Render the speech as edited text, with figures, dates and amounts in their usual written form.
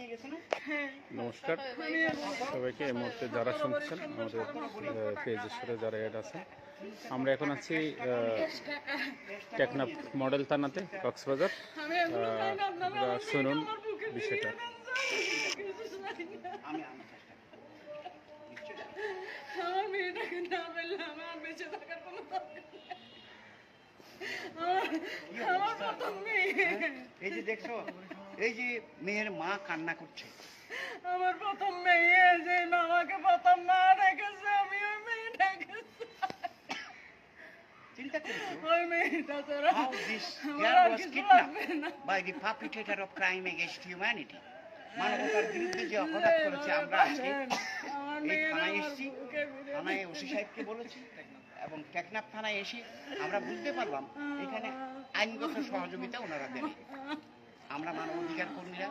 নমস্কার সবাইকে। এই মুহূর্তে যারা শুনছেন আমাদের পেজের সাথে যারা অ্যাড আছেন, আমরা এখন আছি টেকনাফ মডেল থানাতে, কক্সবাজার। শুনুন বিষয়টা। আমার মেয়েটাকে না পেলে আমার বেঁচে থাকার কোনো আমার প্রথম মেয়ে। এই যে দেখছো, এই যে মেয়ের মা কান্না করছে। আমার প্রথম মেয়ে, যে আমাকে প্রথম মা রেখেছে, আমি ওই মেয়েটাকে চিন্তা করছো, ওই মেয়েটা তোরা how this girl was kidnapped by the perpetrator of crime against humanity. মানবতার বিরুদ্ধে যে অপরাধ করেছে, আমরা আজকে এই থানায় এসেছি, থানায় ওসি সাহেবকে বলেছি এবং টেকনাফ থানায় এসে আমরা বুঝতে পারলাম এখানে আইনগত সহযোগিতা ওনারা দেন। আমরা মানবাধিকার কর্মীরা